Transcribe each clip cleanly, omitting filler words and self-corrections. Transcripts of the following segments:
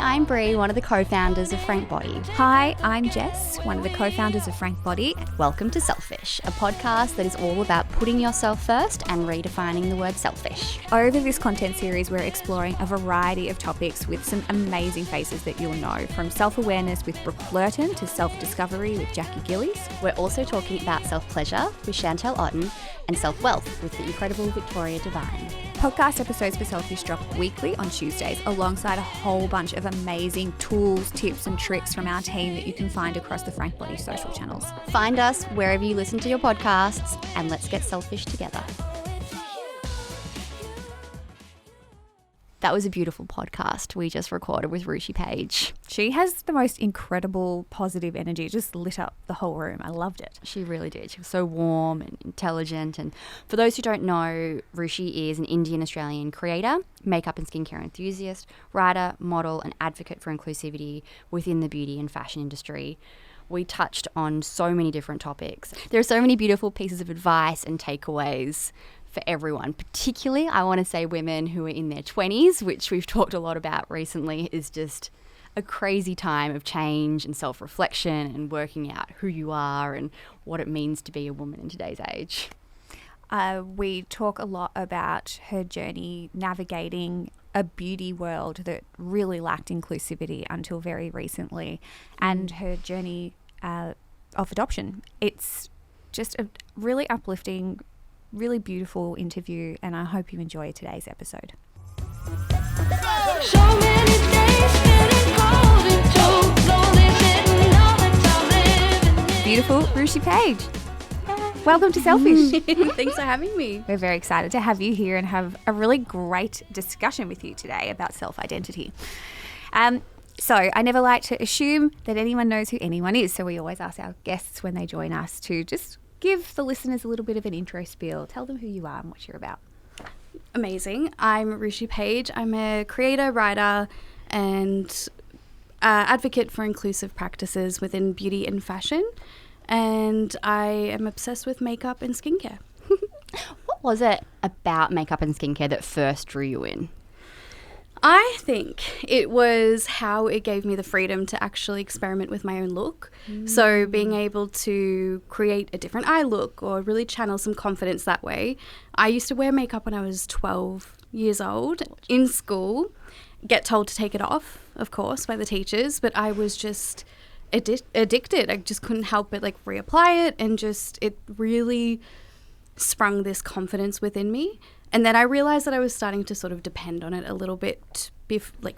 I'm Bree, one of the co-founders of Frank Body. Hi, I'm Jess, one of the co-founders of Frank Body. Welcome to Selfish, a podcast that is all about putting yourself first and redefining the word selfish. Over this content series, we're exploring a variety of topics with some amazing faces that you'll know, from self-awareness with Brooke Blurton to self-discovery with Jackie Gillies. We're also talking about self-pleasure with Chantel Otten and self-wealth with the incredible Victoria Devine. Podcast episodes for Selfish drop weekly on Tuesdays, alongside a whole bunch of amazing tools, tips and tricks from our team that you can find across the Frank Body social channels. Find us wherever you listen to your podcasts, and let's get selfish together. That was a beautiful podcast we just recorded with Ruchi Page. She has the most incredible positive energy. It just lit up the whole room. I loved it. She really did. She was so warm and intelligent. And for those who don't know, Ruchi is an Indian-Australian creator, makeup and skincare enthusiast, writer, model and advocate for inclusivity within the beauty and fashion industry. We touched on so many different topics. There are so many beautiful pieces of advice and takeaways for everyone, particularly I want to say women who are in their 20s, which we've talked a lot about recently, is just a crazy time of change and self-reflection and working out who you are and what it means to be a woman in today's age. We talk a lot about her journey navigating a beauty world that really lacked inclusivity until very recently, and her journey of adoption. It's just a really uplifting, really beautiful interview, and I hope you enjoy today's episode. Beautiful Ruchi Page. Welcome to Selfish. Thanks for having me. We're very excited to have you here and have a really great discussion with you today about self-identity. So I never like to assume that anyone knows who anyone is, so we always ask our guests when they join us to just give the listeners a little bit of an intro spiel. Tell them who you are and what you're about. Amazing. I'm Ruchi Page. I'm a creator, writer, and advocate for inclusive practices within beauty and fashion. And I am obsessed with makeup and skincare. What was it about makeup and skincare that first drew you in? I think it was how it gave me the freedom to actually experiment with my own look. So being able to create a different eye look or really channel some confidence that way. I used to wear makeup when I was 12 years old in school, get told to take it off, of course, by the teachers, but I was just addicted. I just couldn't help but reapply it, and just it really sprung this confidence within me. And then I realized that I was starting to sort of depend on it a little bit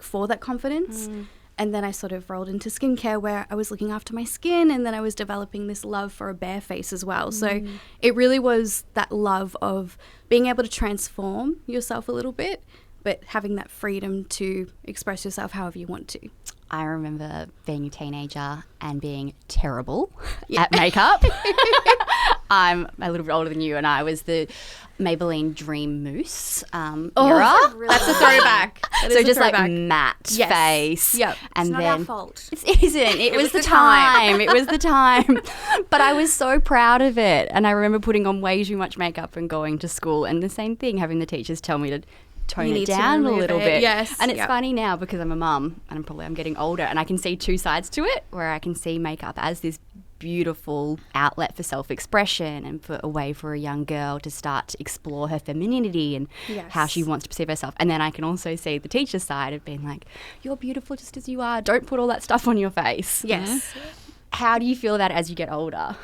for that confidence. And then I sort of rolled into skincare, where I was looking after my skin, and then I was developing this love for a bare face as well. So it really was that love of being able to transform yourself a little bit, but having that freedom to express yourself however you want to. I remember being a teenager and being terrible at makeup. I'm a little bit older than you, and I was the Maybelline Dream Mousse era. That's a throwback. So just matte face. Yep. It's And not then our fault. It isn't. It was the time. It was the time. But I was so proud of it. And I remember putting on way too much makeup and going to school, and the same thing, having the teachers tell me to tone it down a little bit. Yes. And it's funny now because I'm a mum and I'm getting older, and I can see two sides to it, where I can see makeup as this beautiful outlet for self-expression and for a way for a young girl to start to explore her femininity and how she wants to perceive herself. And then I can also see the teacher's side of being like, you're beautiful just as you are. Don't put all that stuff on your face. Yes. How do you feel that as you get older?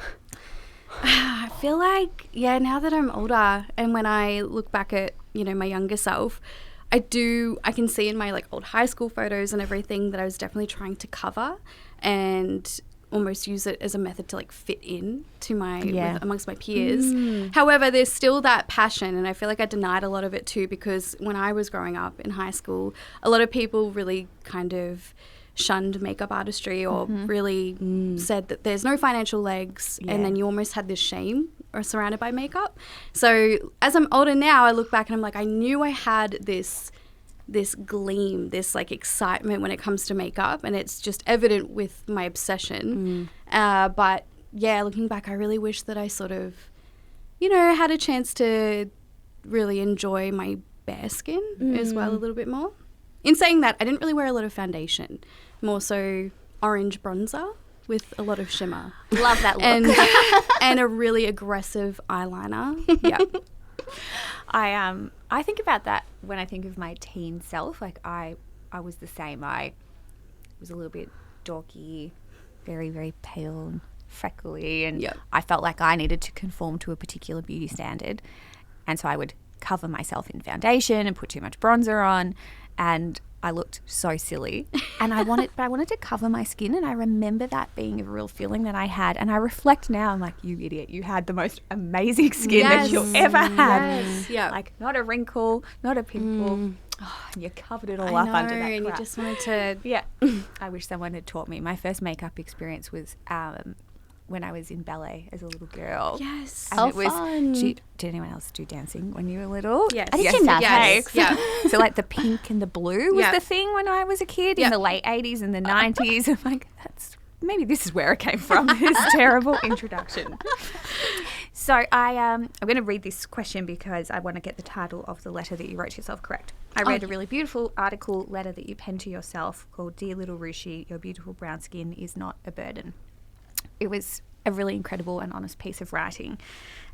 I feel like, now that I'm older, and when I look back at, my younger self, I can see in my old high school photos and everything that I was definitely trying to cover and almost use it as a method to fit in to amongst my peers. However, there's still that passion, and I feel like I denied a lot of it too, because when I was growing up in high school, a lot of people really kind of shunned makeup artistry or really said that there's no financial legs, and then you almost had this shame or surrounded by makeup. So as I'm older now, I look back and I'm like, I knew I had this gleam, this excitement when it comes to makeup, and it's just evident with my obsession. But looking back, I really wish that I sort of, had a chance to really enjoy my bare skin as well a little bit more. in saying that, I didn't really wear a lot of foundation, more so orange bronzer with a lot of shimmer. Love that look. And a really aggressive eyeliner. Yeah. I think about that when I think of my teen self. Like I was the same. I was a little bit dorky, very, very pale and freckly, and I felt like I needed to conform to a particular beauty standard. And so I would cover myself in foundation and put too much bronzer on, and I looked so silly. And I wanted to cover my skin, and I remember that being a real feeling that I had. And I reflect now, I'm like, you idiot, you had the most amazing skin that you'll ever have. Yes. Yeah. Like not a wrinkle, not a pimple. Oh, and you covered it all up under that and crap. you just wanted to... Yeah. I wish someone had taught me. My first makeup experience was when I was in ballet as a little girl. Yes. And Oh, it was, fun. did anyone else do dancing when you were little? Yes. I did Yes. gymnastics. Yes. Yeah. So like the pink and the blue was Yeah. the thing when I was a kid Yeah. in the late 80s and the 90s. I'm like, maybe this is where it came from, this terrible introduction. So I'm going to read this question because I want to get the title of the letter that you wrote to yourself correct. I read a really beautiful letter that you penned to yourself called Dear Little Ruchi, Your Beautiful Brown Skin is Not a Burden. It was a really incredible and honest piece of writing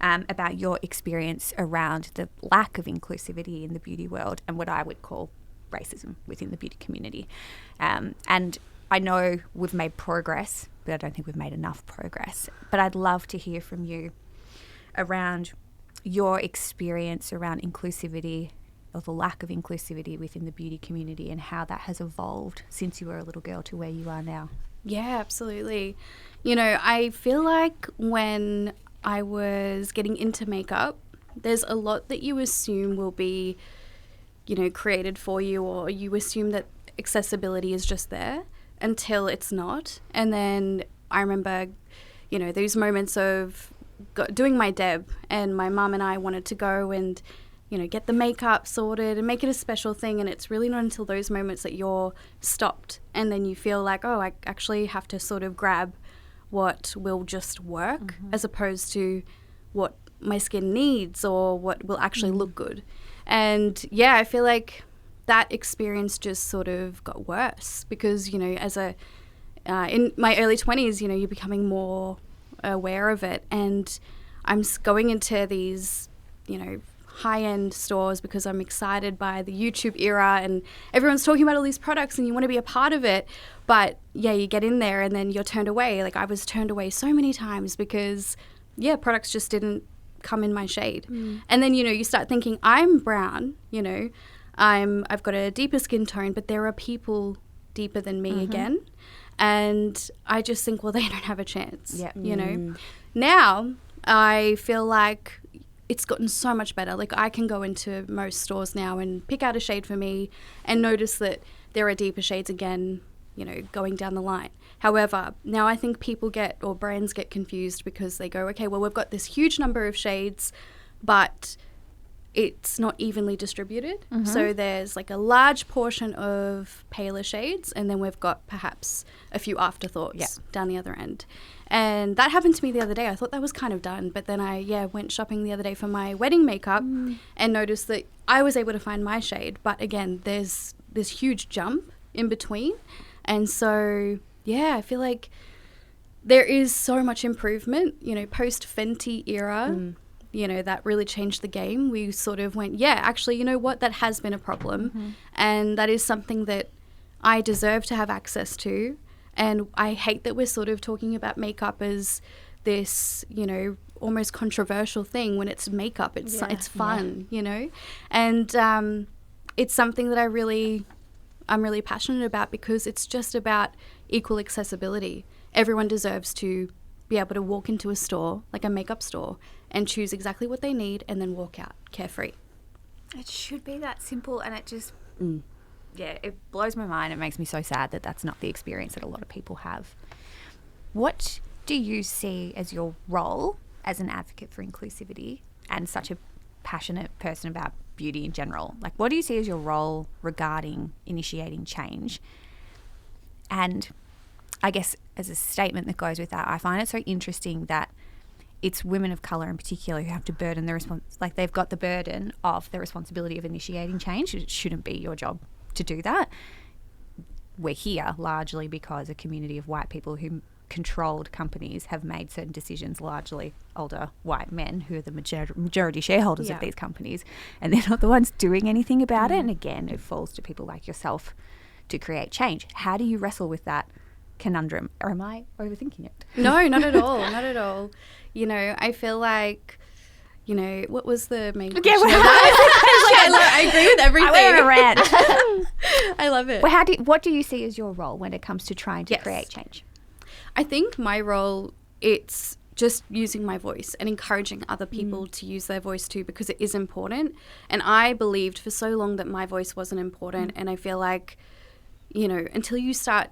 about your experience around the lack of inclusivity in the beauty world and what I would call racism within the beauty community. And I know we've made progress, but I don't think we've made enough progress. But I'd love to hear from you around your experience around inclusivity or the lack of inclusivity within the beauty community and how that has evolved since you were a little girl to where you are now. Yeah, absolutely. You know, I feel like when I was getting into makeup, there's a lot that you assume will be, you know, created for you, or you assume that accessibility is just there until it's not. And then I remember, you know, those moments of doing my deb, and my mum and I wanted to go and, you know, get the makeup sorted and make it a special thing. And it's really not until those moments that you're stopped and then you feel like, oh, I actually have to sort of grab what will just work as opposed to what my skin needs or what will actually look good. And yeah, I feel like that experience just sort of got worse because, you know, as in my early 20s, you know, you're becoming more aware of it. And I'm going into these, you know, high-end stores because I'm excited by the YouTube era and everyone's talking about all these products and you want to be a part of it. But yeah, you get in there and then you're turned away. Like I was turned away so many times because, yeah, products just didn't come in my shade. And then, you know, you start thinking, I'm brown, you know, I've got a deeper skin tone, but there are people deeper than me again. And I just think, well, they don't have a chance, you know. Now I feel like it's gotten so much better. Like I can go into most stores now and pick out a shade for me and notice that there are deeper shades again, you know, going down the line. However, now I think brands get confused because they go, okay, well, we've got this huge number of shades, but it's not evenly distributed. So there's like a large portion of paler shades and then we've got perhaps a few afterthoughts down the other end. And that happened to me the other day. I thought that was kind of done, but then I went shopping the other day for my wedding makeup and noticed that I was able to find my shade. But again, there's this huge jump in between. And so, yeah, I feel like there is so much improvement, you know, post Fenty era. You know, that really changed the game. We sort of went, yeah, actually, you know what, that has been a problem. And that is something that I deserve to have access to. And I hate that we're sort of talking about makeup as this, you know, almost controversial thing when it's makeup. It's fun, you know. And it's something that I'm really passionate about because it's just about equal accessibility. Everyone deserves to be able to walk into a store, like a makeup store, and choose exactly what they need and then walk out carefree. It should be that simple, and it just, it blows my mind. It makes me so sad that that's not the experience that a lot of people have. What do you see as your role as an advocate for inclusivity and such a passionate person about beauty in general? Like, what do you see as your role regarding initiating change? And I guess as a statement that goes with that, I find it so interesting that it's women of colour in particular who have to burden the they've got the burden of the responsibility of initiating change. It shouldn't be your job to do that. We're here largely because a community of white people who controlled companies have made certain decisions, largely older white men who are the majority shareholders of these companies, and they're not the ones doing anything about it. And again, it falls to people like yourself to create change. How do you wrestle with that conundrum? Or am I overthinking it? No, not at all. Not at all. You know, I feel like, you know, what was the main question of that? I agree with everything. I went on a rant. I love it. Well, what do you see as your role when it comes to trying to create change? I think my role, it's just using my voice and encouraging other people to use their voice too, because it is important. And I believed for so long that my voice wasn't important. And I feel like, you know, until you start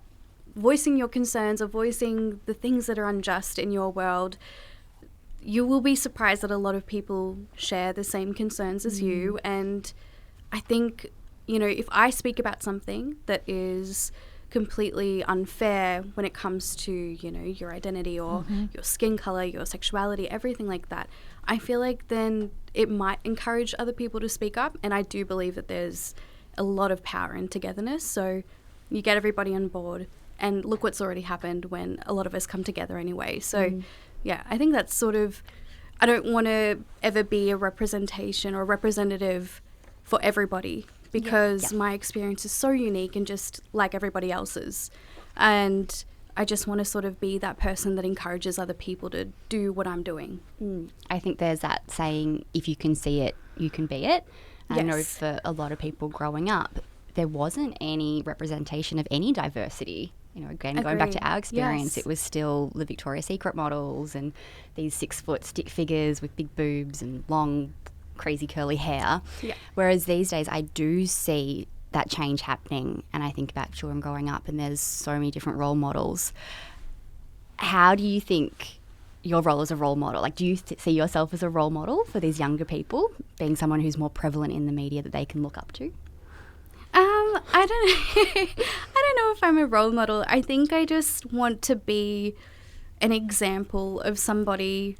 voicing your concerns or voicing the things that are unjust in your world, you will be surprised that a lot of people share the same concerns as you. And I think, you know, if I speak about something that is completely unfair when it comes to, you know, your identity or your skin color, your sexuality, everything like that, I feel like then it might encourage other people to speak up. And I do believe that there's a lot of power in togetherness. So you get everybody on board, and look what's already happened when a lot of us come together anyway. So yeah, I think that's sort of, I don't want to ever be a representation or representative for everybody, because my experience is so unique and just like everybody else's. And I just want to sort of be that person that encourages other people to do what I'm doing. I think there's that saying, if you can see it, you can be it. And I know for a lot of people growing up, there wasn't any representation of any diversity. You know, again, going back to our experience, it was still the Victoria's Secret models and these 6-foot stick figures with big boobs and long, crazy curly hair. Whereas these days I do see that change happening, and I think about children growing up and there's so many different role models. How do you think your role as a role model, like do you see yourself as a role model for these younger people, being someone who's more prevalent in the media that they can look up to? I don't know if I'm a role model. I think I just want to be an example of somebody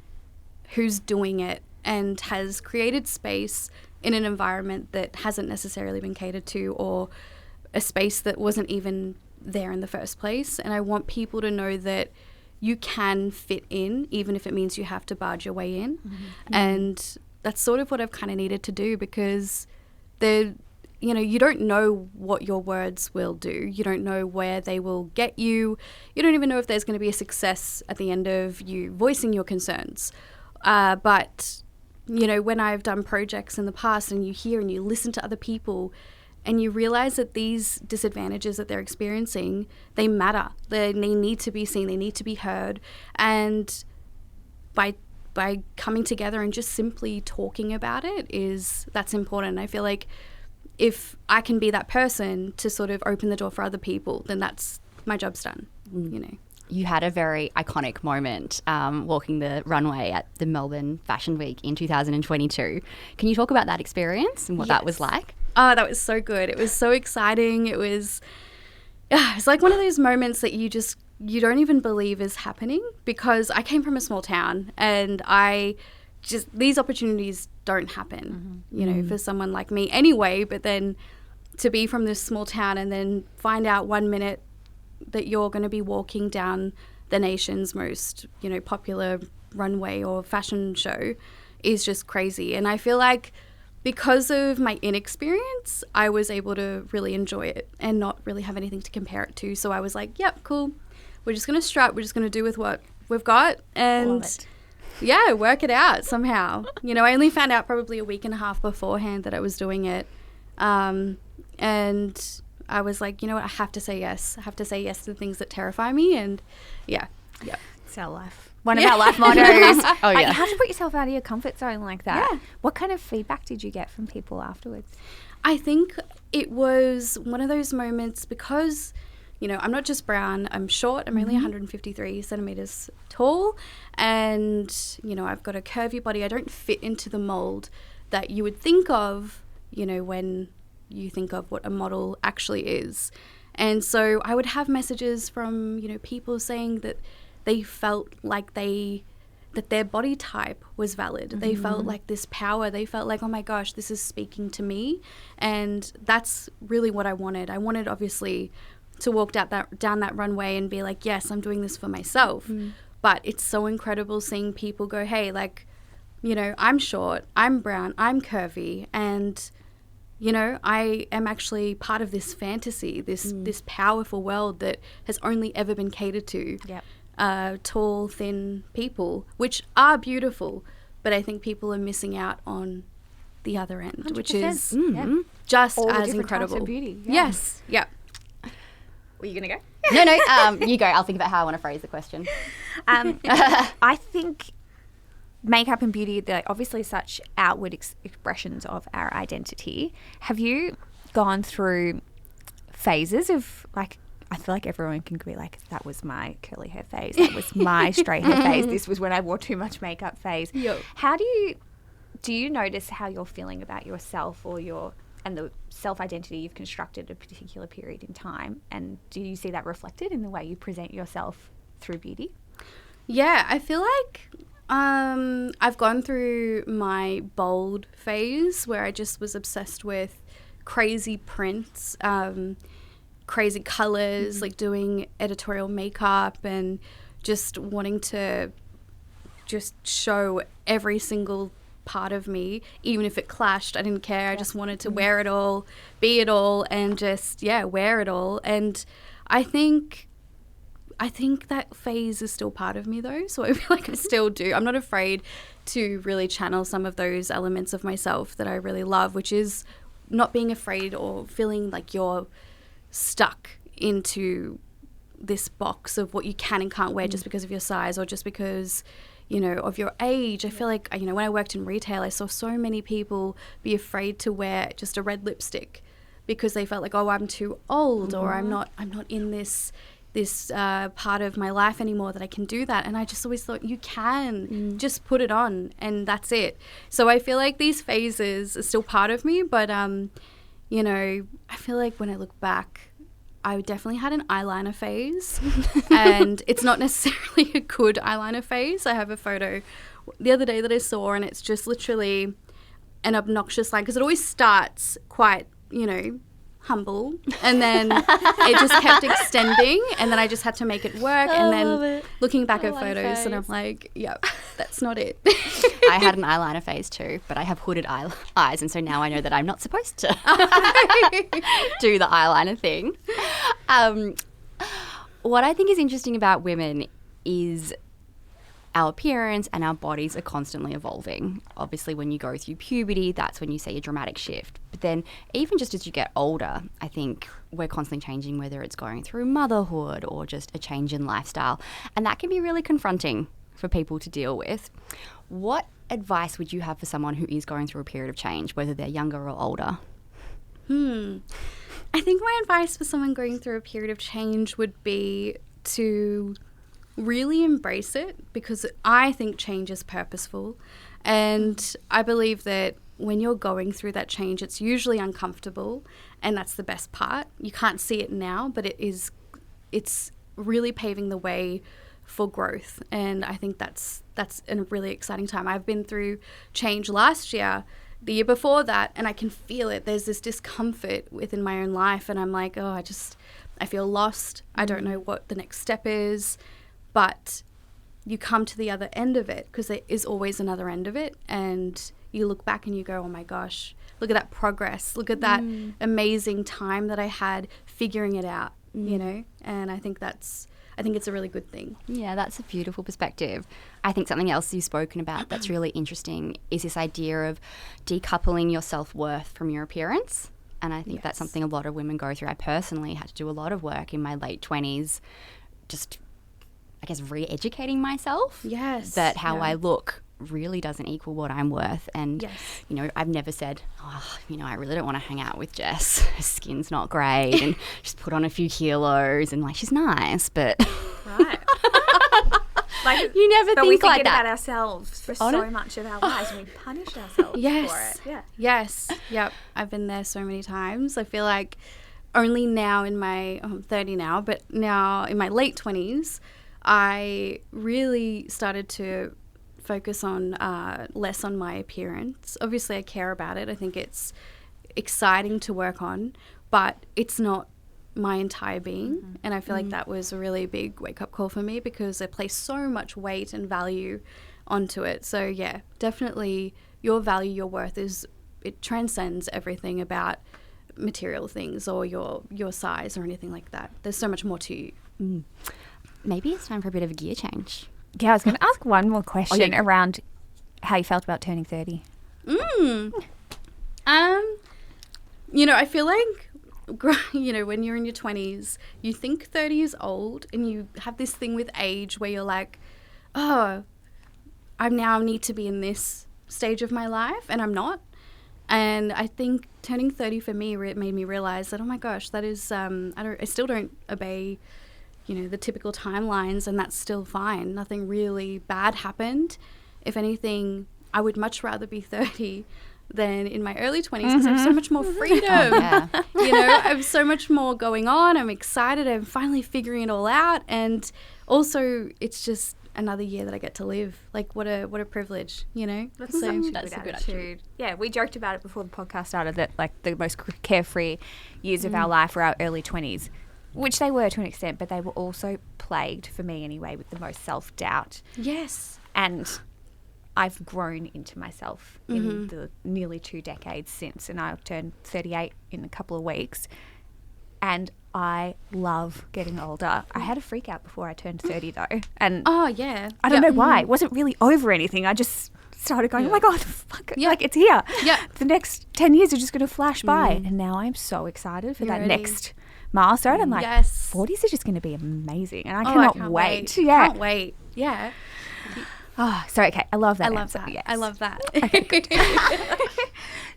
who's doing it and has created space in an environment that hasn't necessarily been catered to, or a space that wasn't even there in the first place. And I want people to know that you can fit in, even if it means you have to barge your way in. And that's sort of what I've kind of needed to do, because you know, you don't know what your words will do. You don't know where they will get you. You don't even know if there's going to be a success at the end of you voicing your concerns. But, you know, when I've done projects in the past and you hear and you listen to other people and you realize that these disadvantages that they're experiencing, they matter. They need to be seen. They need to be heard. And by coming together and just simply talking about it, that's important. I feel like if I can be that person to sort of open the door for other people, then that's my job's done, you know. You had a very iconic moment walking the runway at the Melbourne Fashion Week in 2022. Can you talk about that experience and what that was like? Oh, that was so good. It was so exciting. It's like one of those moments that you don't even believe is happening, because I came from a small town and these opportunities don't happen, you know, for someone like me anyway. But then to be from this small town and then find out one minute that you're going to be walking down the nation's most, you know, popular runway or fashion show is just crazy. And I feel like because of my inexperience, I was able to really enjoy it and not really have anything to compare it to. So I was like, yep, cool. We're just going to strut. We're just going to do with what we've got. And work it out somehow. You know, I only found out probably a week and a half beforehand that I was doing it. And I was like, you know what, I have to say yes. I have to say yes to the things that terrify me. And it's our life. One of our life mottos. You have to put yourself out of your comfort zone like that. What kind of feedback did you get from people afterwards? I think it was one of those moments, because, you know, I'm not just brown, I'm short, I'm only 153 centimeters tall, and, you know, I've got a curvy body. I don't fit into the mold that you would think of, you know, when you think of what a model actually is. And so I would have messages from, you know, people saying that they felt like they that their body type was valid. They felt like this power. They felt like, oh my gosh, this is speaking to me. And that's really what I wanted. I wanted, obviously, to walk down that runway and be like, yes, I'm doing this for myself. But it's so incredible seeing people go, hey, like, you know, I'm short, I'm brown, I'm curvy, and, you know, I am actually part of this fantasy, this powerful world that has only ever been catered to. Tall, thin people, which are beautiful, but I think people are missing out on the other end, 100%. which is just all as incredible. Of beauty. Yes. Yeah. Were you gonna go? No, you go. I'll think about how I want to phrase the question. I think makeup and beauty, they're obviously such outward expressions of our identity. Have you gone through phases of, like, I feel like everyone can be like, that was my curly hair phase, that was my straight hair phase, this was when I wore too much makeup phase. How do you notice how you're feeling about yourself or and the self-identity you've constructed at a particular period in time, and do you see that reflected in the way you present yourself through beauty? Yeah, I feel like I've gone through my bold phase where I just was obsessed with crazy prints, crazy colors, like doing editorial makeup and just wanting to just show every single part of me, even if it clashed. I didn't care. I just wanted to wear it all, be it all, and just wear it all. And I think that phase is still part of me, though, so I feel like I still do. I'm not afraid to really channel some of those elements of myself that I really love, which is not being afraid or feeling like you're stuck into this box of what you can and can't wear just because of your size or just because, you know, of your age. I feel like, you know, when I worked in retail, I saw so many people be afraid to wear just a red lipstick because they felt like, oh, I'm too old or I'm not in this part of my life anymore that I can do that. And I just always thought, you can just put it on and that's it. So I feel like these phases are still part of me, but you know, I feel like when I look back, I definitely had an eyeliner phase and it's not necessarily a good eyeliner phase. I have a photo the other day that I saw and it's just literally an obnoxious line because it always starts quite, you know, humble and then it just kept extending and then I just had to make it work and then looking back at photos and I'm like, yep, that's not it. I had an eyeliner phase too, but I have hooded eyes and so now I know that I'm not supposed to do the eyeliner thing. What I think is interesting about women is our appearance and our bodies are constantly evolving. Obviously, when you go through puberty, that's when you see a dramatic shift. But then even just as you get older, I think we're constantly changing, whether it's going through motherhood or just a change in lifestyle. And that can be really confronting for people to deal with. What advice would you have for someone who is going through a period of change, whether they're younger or older? I think my advice for someone going through a period of change would be to really embrace it because I think change is purposeful and I believe that when you're going through that change it's usually uncomfortable and that's the best part. You can't see it now but it's really paving the way for growth and I think that's a really exciting time. I've been through change last year, the year before that, and I can feel it. There's this discomfort within my own life and I'm like, oh, I feel lost. I don't know what the next step is. But you come to the other end of it because there is always another end of it and you look back and you go, oh my gosh, look at that progress. Look at that amazing time that I had figuring it out, you know? And I think it's a really good thing. Yeah, that's a beautiful perspective. I think something else you've spoken about that's really interesting is this idea of decoupling your self-worth from your appearance. And I think that's something a lot of women go through. I personally had to do a lot of work in my late 20s, just I guess re-educating myself that how I look really doesn't equal what I'm worth. And, you know, I've never said, oh, you know, I really don't want to hang out with Jess. Her skin's not great and just put on a few kilos and like, she's nice, but... Right. Like, you never think we like that. About ourselves for so much of our lives and we punish ourselves for it. Yeah. Yes. Yep. I've been there so many times. I feel like only now in my, I'm 30 now, but now in my late 20s, I really started to focus on less on my appearance. Obviously, I care about it. I think it's exciting to work on, but it's not my entire being. And I feel like that was a really big wake-up call for me, because I place so much weight and value onto it. So yeah, definitely your value, your worth it transcends everything about material things or your size or anything like that. There's so much more to you. Maybe it's time for a bit of a gear change. Yeah, I was going to ask one more question around how you felt about turning 30. I feel like, when you're in your 20s, you think 30 is old, and you have this thing with age where you're like, oh, I now need to be in this stage of my life, and I'm not. And I think turning 30 for me made me realize that, oh my gosh, that is, I still don't obey, the typical timelines, and that's still fine. Nothing really bad happened. If anything, I would much rather be 30 than in my early 20s, because I have so much more freedom. I have so much more going on. I'm excited. I'm finally figuring it all out. And also, it's just another year that I get to live. Like, what a privilege, That's a good attitude. Yeah, we joked about it before the podcast started that, like, the most carefree years of our life were our early 20s, which they were to an extent, but they were also plagued, for me anyway, with the most self-doubt. Yes. And I've grown into myself in the nearly 2 decades since, and I'll turn 38 in a couple of weeks. And I love getting older. I had a freak out before I turned 30 though. And oh yeah. I don't know why. It wasn't really over anything. I just started going, oh my God, fuck, like it's here. Yeah. The next 10 years are just going to flash by. And now I'm so so for that next milestone. I'm like, 40s are just going to be amazing. And I cannot wait. Yeah. Can't wait. Yeah. Oh, so okay. I love that. I love that. Yes. I love that. Okay, good.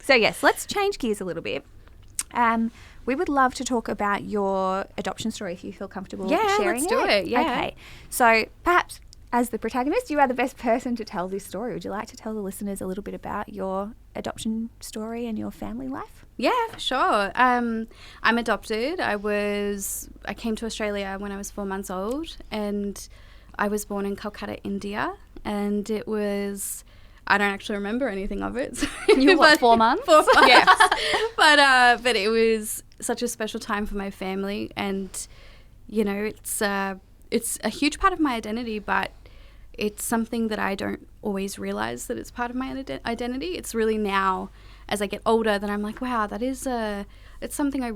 So yes, let's change gears a little bit. We would love to talk about your adoption story if you feel comfortable sharing let's do it. Yeah. Okay. So perhaps as the protagonist, you are the best person to tell this story. Would you like to tell the listeners a little bit about your adoption story and your family life? Yeah, for sure. I'm adopted. I came to Australia when I was 4 months old, and I was born in Calcutta, India, and it was, I don't actually remember anything of it. So you were 4 months? 4 months. Yes. But it was such a special time for my family, and, it's a huge part of my identity, but it's something that I don't always realize that it's part of my identity. It's really now, as I get older, that I'm like, wow, that is it's something I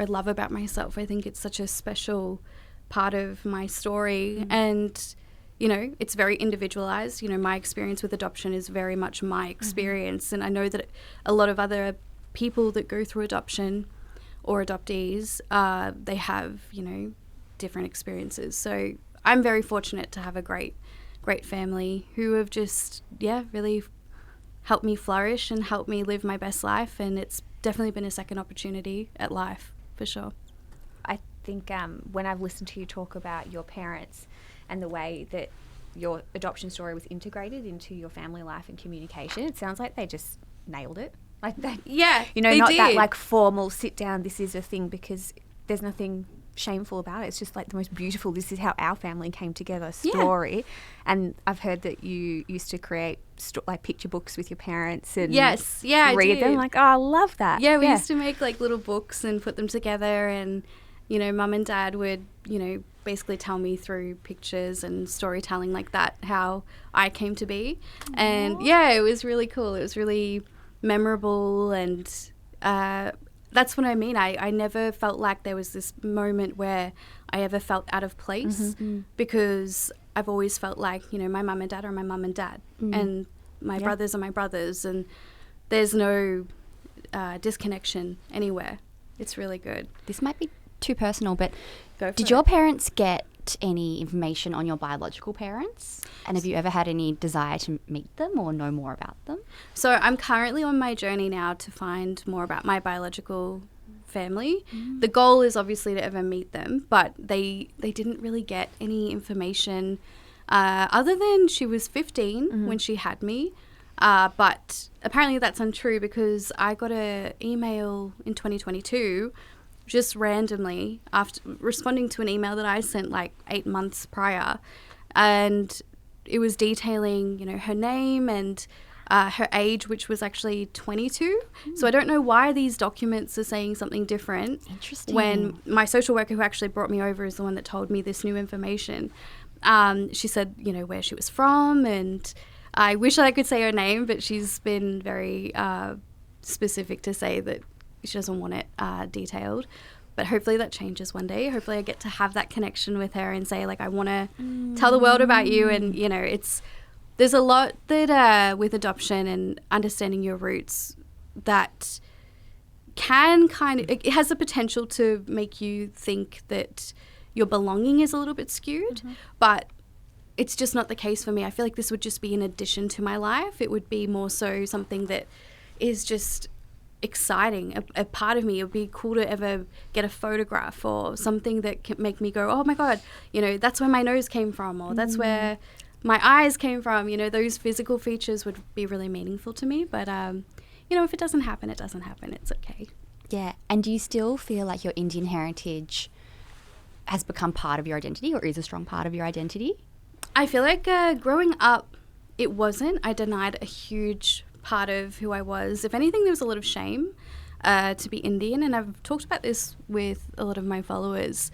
love about myself. I think it's such a special part of my story, and it's very individualized. My experience with adoption is very much my experience, and I know that a lot of other people that go through adoption or adoptees, they have different experiences. So I'm very fortunate to have a great family who have just really helped me flourish and helped me live my best life, and it's definitely been a second opportunity at life, for sure. I think when I've listened to you talk about your parents and the way that your adoption story was integrated into your family life and communication, it sounds like they just nailed it. Like that, not did. That like formal sit down, this is a thing, because there's nothing shameful about it. It's just like the most beautiful, this is how our family came together story. And I've heard that you used to create like picture books with your parents and read them. Like, oh, I love that. Yeah, we used to make like little books and put them together, and mum and dad would basically tell me through pictures and storytelling like that how I came to be. And it was really cool. It was really memorable, and that's what I mean. I never felt like there was this moment where I ever felt out of place, because I've always felt like, my mum and dad are my mum and dad, and my brothers are my brothers, and there's no disconnection anywhere. It's really good. This might be too personal, but did your parents get any information on your biological parents? And have you ever had any desire to meet them or know more about them? So I'm currently on my journey now to find more about my biological family. The goal is obviously to ever meet them, but they didn't really get any information other than she was 15 when she had me. But apparently that's untrue, because I got an email in 2022 just randomly after responding to an email that I sent like 8 months prior, and it was detailing, her name and her age, which was actually 22. So I don't know why these documents are saying something different. Interesting. When my social worker who actually brought me over is the one that told me this new information. She said, where she was from, and I wish I could say her name, but she's been very specific to say that she doesn't want it detailed. But hopefully that changes one day. Hopefully I get to have that connection with her and say, like, I want to tell the world about you. And, there's a lot that with adoption and understanding your roots that can it has the potential to make you think that your belonging is a little bit skewed, but it's just not the case for me. I feel like this would just be an addition to my life. It would be more so something that is just exciting, a part of me. It would be cool to ever get a photograph or something that can make me go, oh my God, that's where my nose came from, or that's where my eyes came from. Those physical features would be really meaningful to me. But, if it doesn't happen, it doesn't happen. It's okay. Yeah. And do you still feel like your Indian heritage has become part of your identity, or is a strong part of your identity? I feel like growing up, it wasn't. I denied a huge part of who I was. If anything, there was a lot of shame to be Indian. And I've talked about this with a lot of my followers.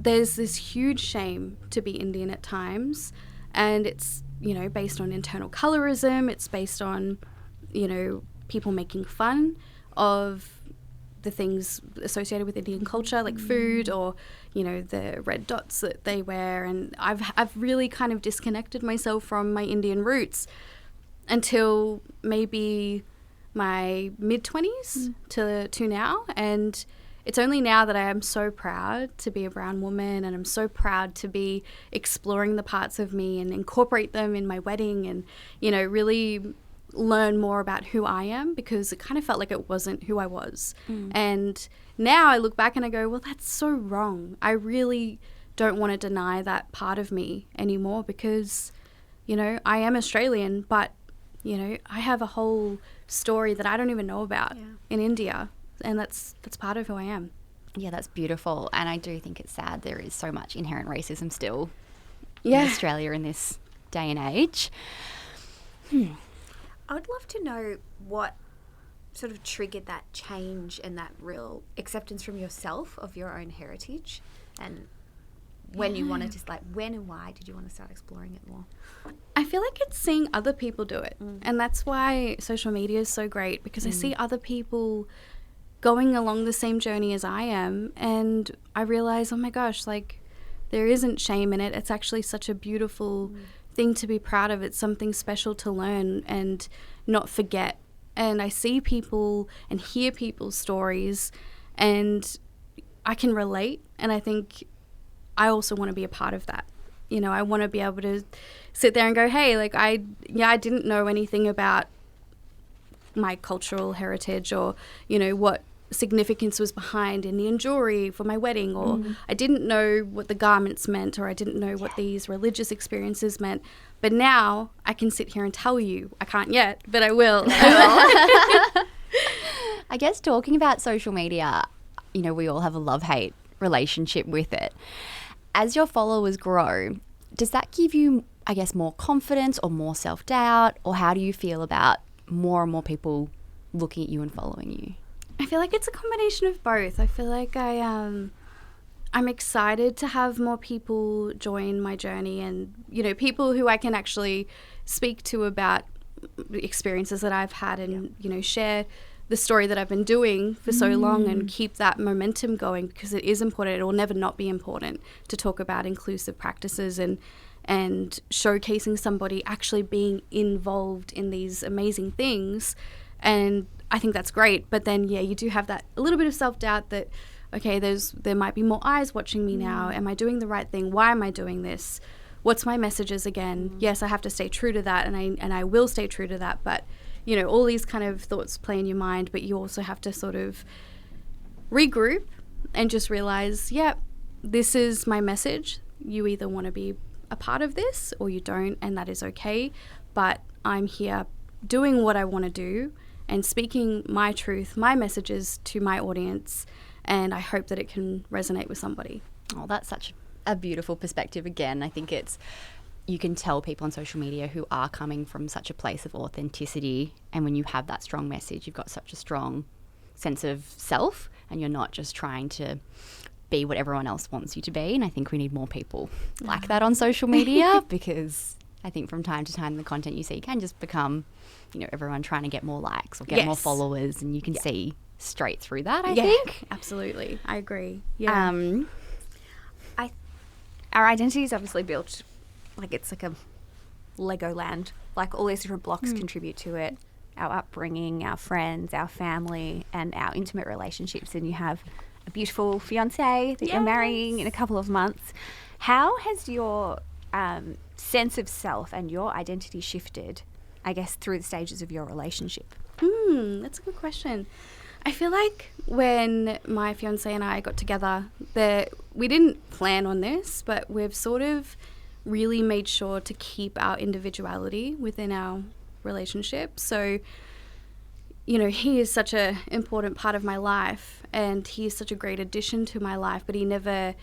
There's this huge shame to be Indian at times, and it's, based on internal colorism. It's based on, people making fun of the things associated with Indian culture, like food or, the red dots that they wear. And I've really kind of disconnected myself from my Indian roots until maybe my mid-20s to now. And it's only now that I am so proud to be a brown woman, and I'm so proud to be exploring the parts of me and incorporate them in my wedding and, really learn more about who I am, because it kind of felt like it wasn't who I was. And now I look back and I go, well, that's so wrong. I really don't want to deny that part of me anymore, because, I am Australian, but, I have a whole story that I don't even know about in India. And that's part of who I am. Yeah, that's beautiful. And I do think it's sad there is so much inherent racism still in Australia in this day and age. I would love to know what sort of triggered that change and that real acceptance from yourself of your own heritage, and when you wanted to, when and why did you want to start exploring it more? I feel like it's seeing other people do it. And that's why social media is so great, because I see other people going along the same journey as I am, and I realize, oh my gosh, there isn't shame in it. It's actually such a beautiful thing to be proud of. It's something special to learn and not forget. And I see people and hear people's stories, and I can relate, and I think I also want to be a part of that. I want to be able to sit there and go, hey, I didn't know anything about my cultural heritage, or, what significance was behind Indian jewelry for my wedding, or I didn't know what the garments meant, or I didn't know what these religious experiences meant. But now I can sit here and tell you. I can't yet, but I will. I guess talking about social media, we all have a love-hate relationship with it. As your followers grow, does that give you, I guess, more confidence or more self-doubt? Or how do you feel about more and more people looking at you and following you? I feel like it's a combination of both. I feel like I'm excited to have more people join my journey, and, people who I can actually speak to about experiences that I've had, and, share the story that I've been doing for so long, and keep that momentum going, because it is important. It will never not be important to talk about inclusive practices and showcasing somebody actually being involved in these amazing things. And I think that's great. But then, you do have that a little bit of self-doubt that, okay, there might be more eyes watching me now. Am I doing the right thing? Why am I doing this? What's my messages again? Yes, I have to stay true to that, and I will stay true to that. But, all these kind of thoughts play in your mind, but you also have to sort of regroup and just realize, this is my message. You either want to be a part of this or you don't, and that is okay. But I'm here doing what I want to do and speaking my truth, my messages to my audience, and I hope that it can resonate with somebody. Oh, that's such a beautiful perspective again. I think it's you can tell people on social media who are coming from such a place of authenticity, and when you have that strong message, you've got such a strong sense of self, and you're not just trying to be what everyone else wants you to be. And I think we need more people like that on social media, because I think from time to time the content you see can just become, you know, everyone trying to get more likes or get more followers, and you can see straight through that, I think. Absolutely. I agree. Yeah. Our identity is obviously built like it's like a Legoland. Like all these different blocks contribute to it. Our upbringing, our friends, our family, and our intimate relationships. And you have a beautiful fiancé that you're marrying in a couple of months. How has your sense of self and your identity shifted, I guess, through the stages of your relationship? That's a good question. I feel like when my fiancé and I got together, we didn't plan on this, but we've sort of really made sure to keep our individuality within our relationship. So, you know, he is such an important part of my life, and he is such a great addition to my life, but he never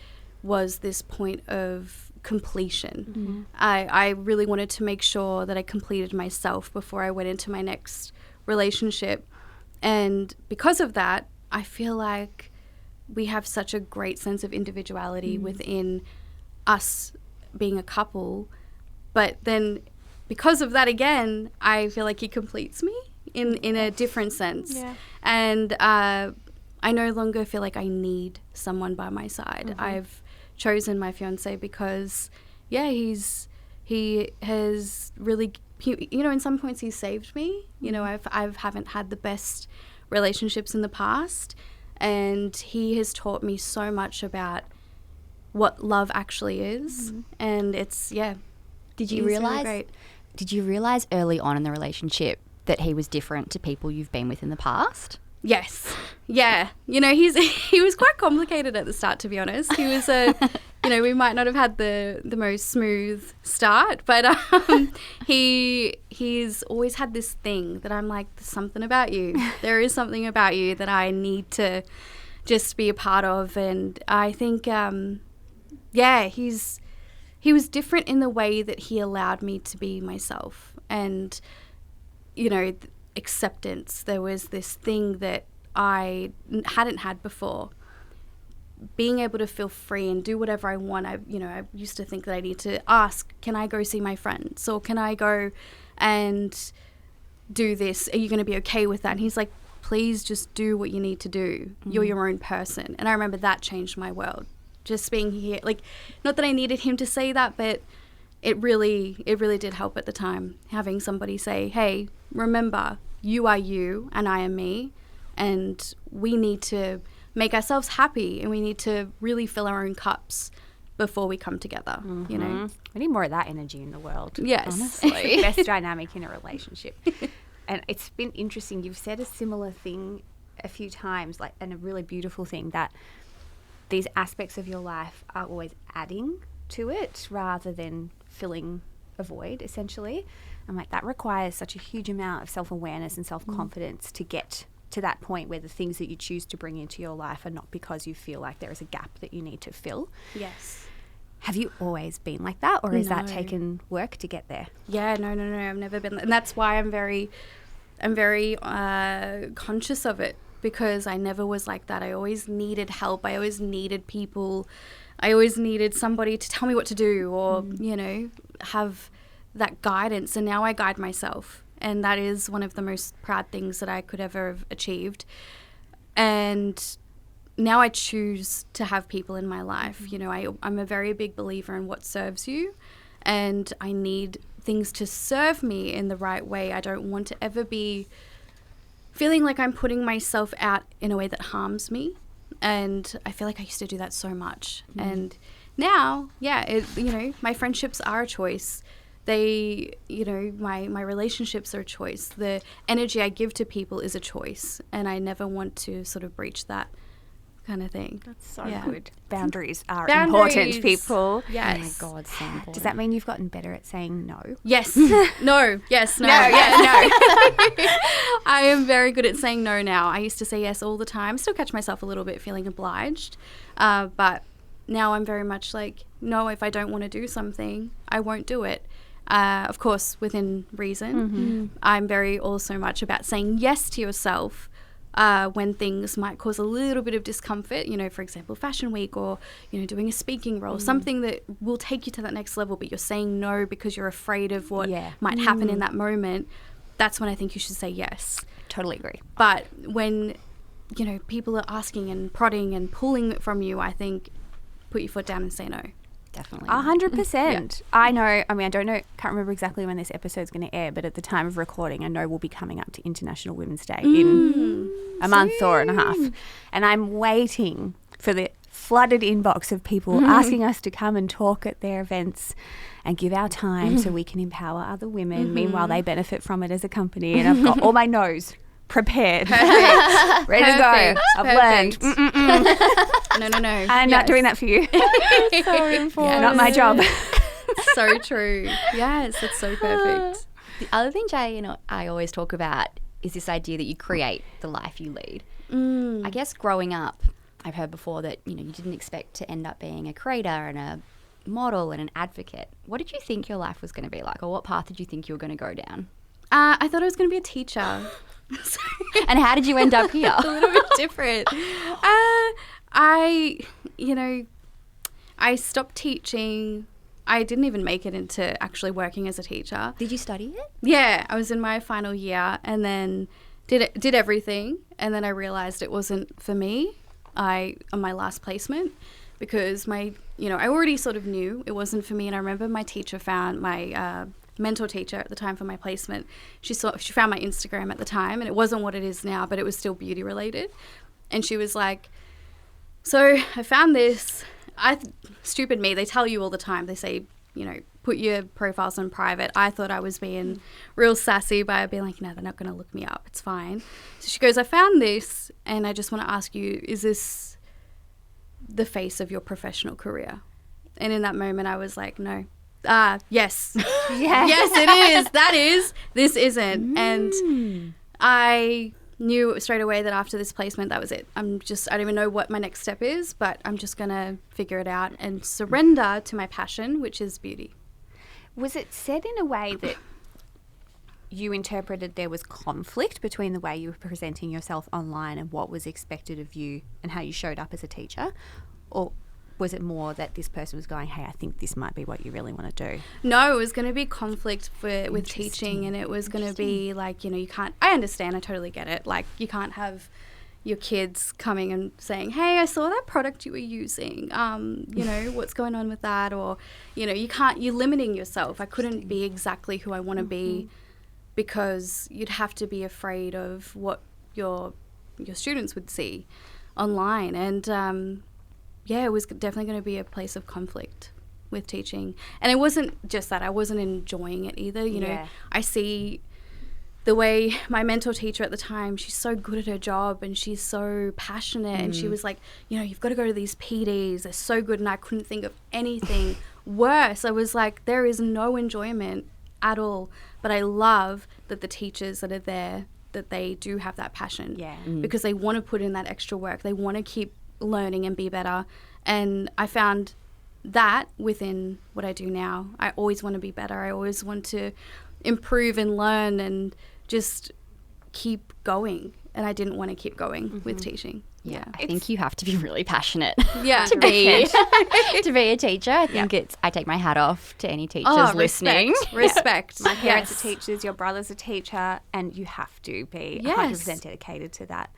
was this point of completion. I really wanted to make sure that I completed myself before I went into my next relationship. And because of that, I feel like we have such a great sense of individuality within us being a couple. But then because of that, again, I feel like he completes me in a different sense. Yeah. And I no longer feel like I need someone by my side. I've chosen my fiancé because, he has really, you know, in some points he's saved me. You know, I haven't had the best relationships in the past, and he has taught me so much about what love actually is. And it's, Did you realize early on in the relationship that he was different to people you've been with in the past? Yes. Yeah. You know, he was quite complicated at the start, to be honest. He was you know, we might not have had the most smooth start, but he's always had this thing that I'm like, there's something about you. There is something about you that I need to just be a part of. And I think, he was different in the way that he allowed me to be myself. And, you know, acceptance. There was this thing that I hadn't had before. Being able to feel free and do whatever I want. I used to think that I need to ask, can I go see my friends? Or can I go and do this? Are you going to be okay with that? And he's like, please just do what you need to do. You're your own person. And I remember that changed my world. Just being here, like, not that I needed him to say that, but it really did help at the time. Having somebody say, hey, remember, you are you and I am me, and we need to make ourselves happy, and we need to really fill our own cups before we come together, you know. We need more of that energy in the world. Yes. Honestly. Best dynamic in a relationship. And it's been interesting. You've said a similar thing a few times, like, and a really beautiful thing, that these aspects of your life are always adding to it rather than filling a void, essentially. I'm like, that requires such a huge amount of self-awareness and self-confidence to get to that point where the things that you choose to bring into your life are not because you feel like there is a gap that you need to fill. Yes. Have you always been like that, or has that taken work to get there? Yeah, no. I've never been, and that's why I'm very conscious of it, because I never was like that. I always needed help. I always needed people. I always needed somebody to tell me what to do, or you know, have that guidance. And now I guide myself. And that is one of the most proud things that I could ever have achieved. And now I choose to have people in my life. You know, I'm a very big believer in what serves you. And I need things to serve me in the right way. I don't want to ever be feeling like I'm putting myself out in a way that harms me. And I feel like I used to do that so much. And now, my friendships are a choice. They, you know, my relationships are a choice. The energy I give to people is a choice, and I never want to sort of breach that kind of thing. That's so good. Boundaries are important, people. Yes. Oh my God, so important. Does that mean you've gotten better at saying no? Yes. No. Yes. No. I am very good at saying no now. I used to say yes all the time. Still catch myself a little bit feeling obliged, but now I'm very much like, no, if I don't want to do something, I won't do it. Of course, within reason. I'm very also much about saying yes to yourself when things might cause a little bit of discomfort, you know, for example, Fashion Week, or, you know, doing a speaking role, something that will take you to that next level, but you're saying no because you're afraid of what might happen in that moment. That's when I think you should say yes. Totally agree. But when, you know, people are asking and prodding and pulling from you, I think put your foot down and say no. Definitely. 100%. I know, I mean, I don't know, can't remember exactly when this episode's going to air, but at the time of recording, I know we'll be coming up to International Women's Day in a month or and a half. And I'm waiting for the flooded inbox of people asking us to come and talk at their events and give our time so we can empower other women. Meanwhile, they benefit from it as a company. And I've got all my no's prepared. Ready to go. I've learned. No. I'm not doing that for you. So important. Not my job. So true. Yes, it's so perfect. The other thing, Jay, I always talk about is this idea that you create the life you lead. I guess growing up, I've heard before that, you didn't expect to end up being a creator and a model and an advocate. What did you think your life was going to be like, or what path did you think you were going to go down? I thought I was going to be a teacher. And how did you end up here? A little bit different. I stopped teaching. I didn't even make it into actually working as a teacher. Did you study it? Yeah, I was in my final year and then did everything, and then I realized it wasn't for me. On my last placement, because I already sort of knew it wasn't for me. And I remember my teacher found my mentor teacher at the time for my placement. She found my Instagram at the time, and it wasn't what it is now, but it was still beauty related. And she was like, "So I found this." Stupid me. They tell you all the time. They say, put your profiles on private. I thought I was being real sassy by being like, no, they're not going to look me up. It's fine. So she goes, "I found this, and I just want to ask you, is this the face of your professional career?" And in that moment, I was like, no. Yes. Yes, it is. That is. This isn't. And I knew straight away that after this placement, that was it. I don't even know what my next step is, but I'm just going to figure it out and surrender to my passion, which is beauty. Was it said in a way that you interpreted there was conflict between the way you were presenting yourself online and what was expected of you and how you showed up as a teacher? Or was it more that this person was going, hey, I think this might be what you really want to do? No, it was going to be conflict with teaching, and it was going to be like, you can't, I understand, I totally get it. Like, you can't have your kids coming and saying, hey, I saw that product you were using, what's going on with that? Or, you're limiting yourself. I couldn't be exactly who I want to be, because you'd have to be afraid of what your students would see online. And, it was definitely going to be a place of conflict with teaching. And it wasn't just that. I wasn't enjoying it either. I see the way my mentor teacher at the time, she's so good at her job and she's so passionate. And she was like, you've got to go to these PDs. They're so good. And I couldn't think of anything worse. I was like, there is no enjoyment at all. But I love that the teachers that are there, that they do have that passion. Yeah. Because they want to put in that extra work. They want to keep learning and be better. And I found that within what I do now. I always want to be better. I always want to improve and learn and just keep going. And I didn't want to keep going with teaching. Yeah, I think you have to be really passionate Yeah. to be a teacher. I think I take my hat off to any teachers listening. Respect. My parents are teachers, your brother's a teacher, and you have to be 100% dedicated to that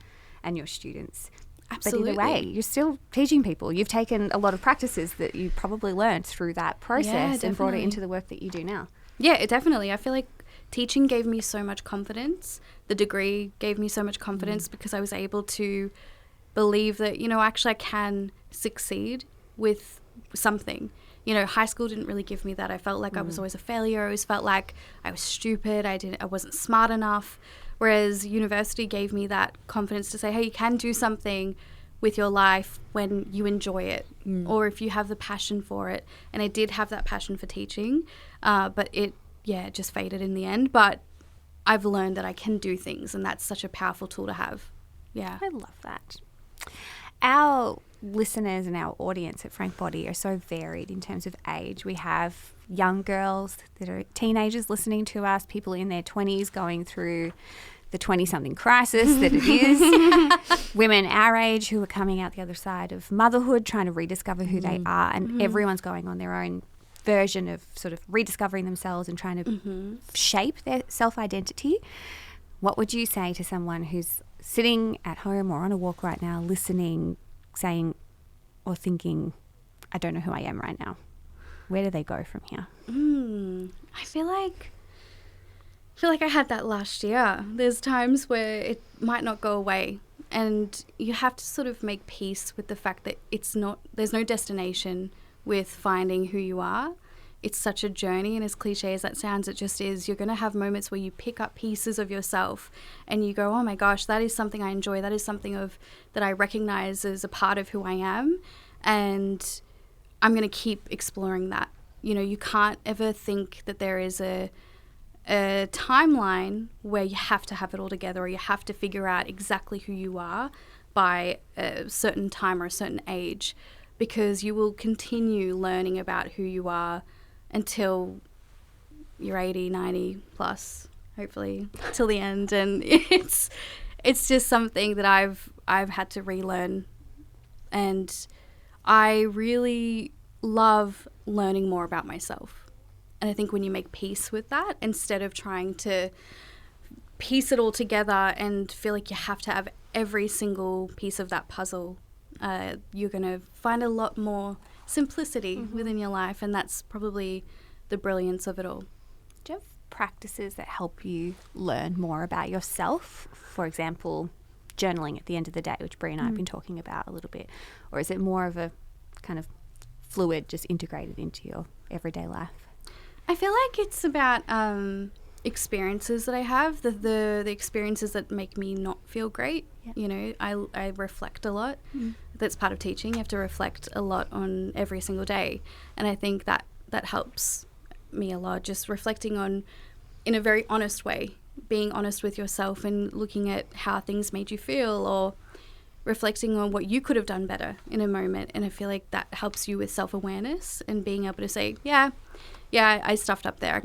and your students. Absolutely. But either way, you're still teaching people. You've taken a lot of practices that you probably learned through that process and brought it into the work that you do now. Yeah, definitely. I feel like teaching gave me so much confidence. The degree gave me so much confidence because I was able to believe that, actually I can succeed with something. High school didn't really give me that. I felt like I was always a failure. I always felt like I was stupid. I wasn't smart enough. Whereas university gave me that confidence to say, hey, you can do something with your life when you enjoy it or if you have the passion for it. And I did have that passion for teaching, but it just faded in the end. But I've learned that I can do things, and that's such a powerful tool to have. Yeah. I love that. Our listeners and our audience at Frank Body are so varied in terms of age. We have young girls that are teenagers listening to us, people in their 20s going through the 20-something crisis that it is, women our age who are coming out the other side of motherhood, trying to rediscover who they are, and everyone's going on their own version of sort of rediscovering themselves and trying to shape their self-identity. What would you say to someone who's sitting at home or on a walk right now, listening, saying or thinking, I don't know who I am right now? Where do they go from here? I feel like I had that last year. There's times where it might not go away, and you have to sort of make peace with the fact that there's no destination with finding who you are. It's such a journey, and as cliche as that sounds, it just is. You're going to have moments where you pick up pieces of yourself and you go, oh my gosh, that is something I enjoy. That is something that I recognize as a part of who I am, and I'm going to keep exploring that. You know, you can't ever think that there is a timeline where you have to have it all together, or you have to figure out exactly who you are by a certain time or a certain age, because you will continue learning about who you are until you're 80, 90 plus, hopefully till the end. And it's just something that I've had to relearn, and I really love learning more about myself. And I think when you make peace with that, instead of trying to piece it all together and feel like you have to have every single piece of that puzzle, you're going to find a lot more simplicity within your life. And that's probably the brilliance of it all. Do you have practices that help you learn more about yourself? For example, journaling at the end of the day, which Bree and I have been talking about a little bit. Or is it more of a kind of fluid, just integrated into your everyday life? I feel like it's about experiences that I have, the experiences that make me not feel great. Yep. You know, I reflect a lot. That's part of teaching. You have to reflect a lot on every single day. And I think that helps me a lot, just reflecting on, in a very honest way, being honest with yourself and looking at how things made you feel, or reflecting on what you could have done better in a moment. And I feel like that helps you with self-awareness and being able to say, yeah, I stuffed up there. I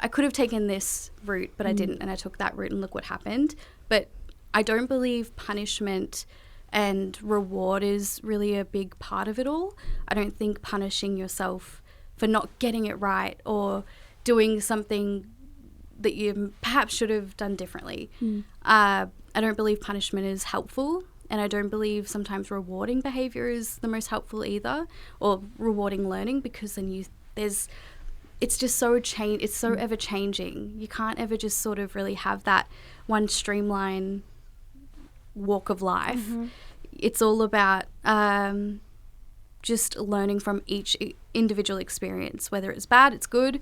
could have taken this route, but I didn't, and I took that route, and look what happened. But I don't believe punishment and reward is really a big part of it all. I don't think punishing yourself for not getting it right or doing something that you perhaps should have done differently. I don't believe punishment is helpful, and I don't believe sometimes rewarding behavior is the most helpful either, or rewarding learning, because then it's just so it's so ever changing. You can't ever just sort of really have that one streamline walk of life. It's all about just learning from each individual experience, whether it's bad, it's good,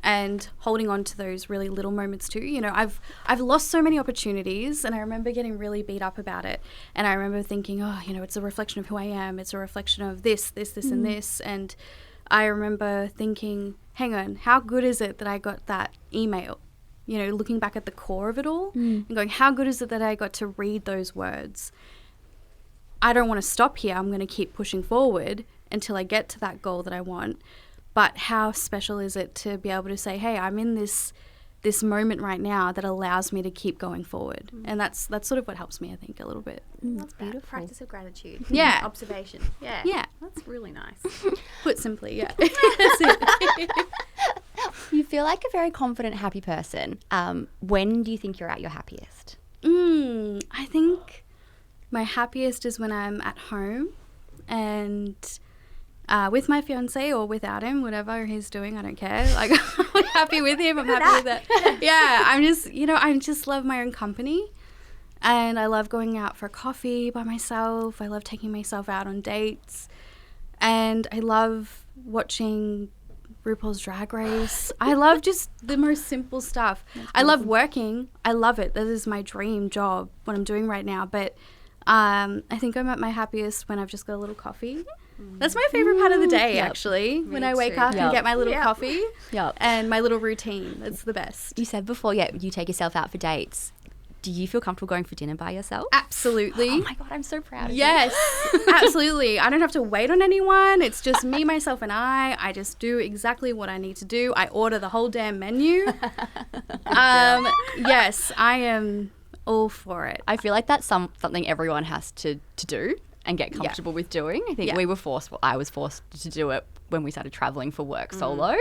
and holding on to those really little moments too. You know, I've lost so many opportunities, and I remember getting really beat up about it. And I remember thinking, oh, you know, it's a reflection of who I am. It's a reflection of this, and this. And I remember thinking, hang on, how good is it that I got that email? You know, looking back at the core of it all and going, how good is it that I got to read those words? I don't want to stop here. I'm going to keep pushing forward until I get to that goal that I want. But how special is it to be able to say, hey, I'm in this moment right now that allows me to keep going forward. And that's sort of what helps me, I think, a little bit. That's beautiful. Practice of gratitude. Yeah. Observation. Yeah. Yeah. That's really nice. Put simply, yeah. You feel like a very confident, happy person. When do you think you're at your happiest? I think my happiest is when I'm at home and with my fiance, or without him, whatever he's doing, I don't care. Like, I'm happy with him. I'm happy with it. Yeah, I just love my own company, and I love going out for coffee by myself. I love taking myself out on dates, and I love watching RuPaul's Drag Race. I love just the most simple stuff. I love working. I love it. That is my dream job, what I'm doing right now. But I think I'm at my happiest when I've just got a little coffee. That's my favorite part of the day, actually, when I wake up and get my little coffee and my little routine. It's the best. You said before, you take yourself out for dates. do you feel comfortable going for dinner by yourself? Absolutely. Oh my God, I'm so proud of you. Yes, absolutely. I don't have to wait on anyone. It's just me, myself, and I. I just do exactly what I need to do. I order the whole damn menu. Yes, I am all for it. I feel like that's something everyone has to do and get comfortable with doing. I think I was forced to do it when we started traveling for work solo.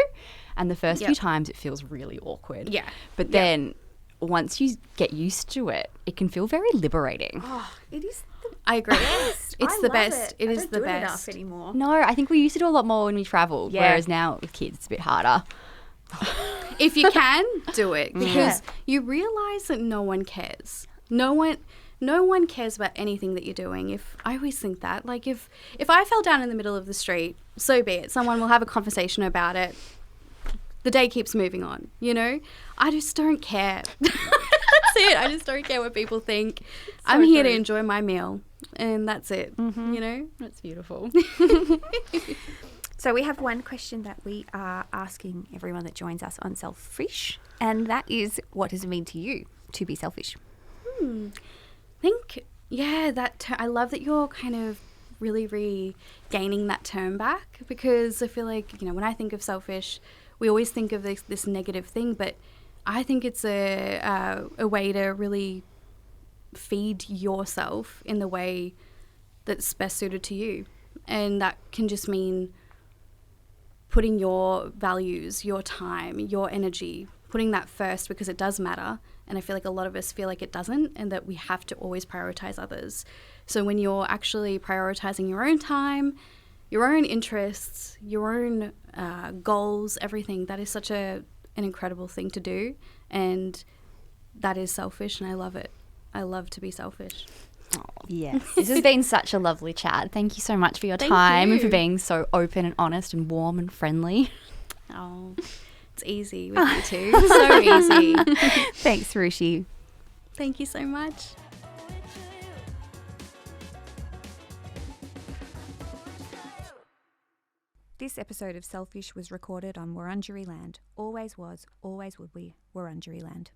And the first few times it feels really awkward. Yeah. But then once you get used to it, it can feel very liberating. Oh, it is I agree. best. It's I the love best. It I is don't the do it best. enough anymore. No, I think we used to do a lot more when we travelled, Yeah. whereas now with kids it's a bit harder. If you can, do it, because you realize that no one cares. No one cares about anything that you're doing. I always think that, like, if I fell down in the middle of the street, so be it. Someone will have a conversation about it. The day keeps moving on, you know? I just don't care. That's it. I just don't care what people think. I'm here to enjoy my meal, and that's it, you know? That's beautiful. So we have one question that we are asking everyone that joins us on Selfish, and that is, what does it mean to you to be selfish? I think, I love that you're kind of really regaining that term back, because I feel like, you know, when I think of selfish, we always think of this negative thing, but I think it's a way to really feed yourself in the way that's best suited to you. And that can just mean putting your values, your time, your energy, putting that first, because it does matter. And I feel like a lot of us feel like it doesn't, and that we have to always prioritize others. So when you're actually prioritizing your own time, your own interests, your own goals, everything, that is such an incredible thing to do. And that is selfish, and I love it. I love to be selfish. Oh, yes. This has been such a lovely chat. Thank you so much for your Thank time and you. for being so open and honest and warm and friendly. Oh, it's easy with you two. So easy. Thanks, Ruchi. Thank you so much. This episode of Selfish was recorded on Wurundjeri land. Always was, always would be Wurundjeri land.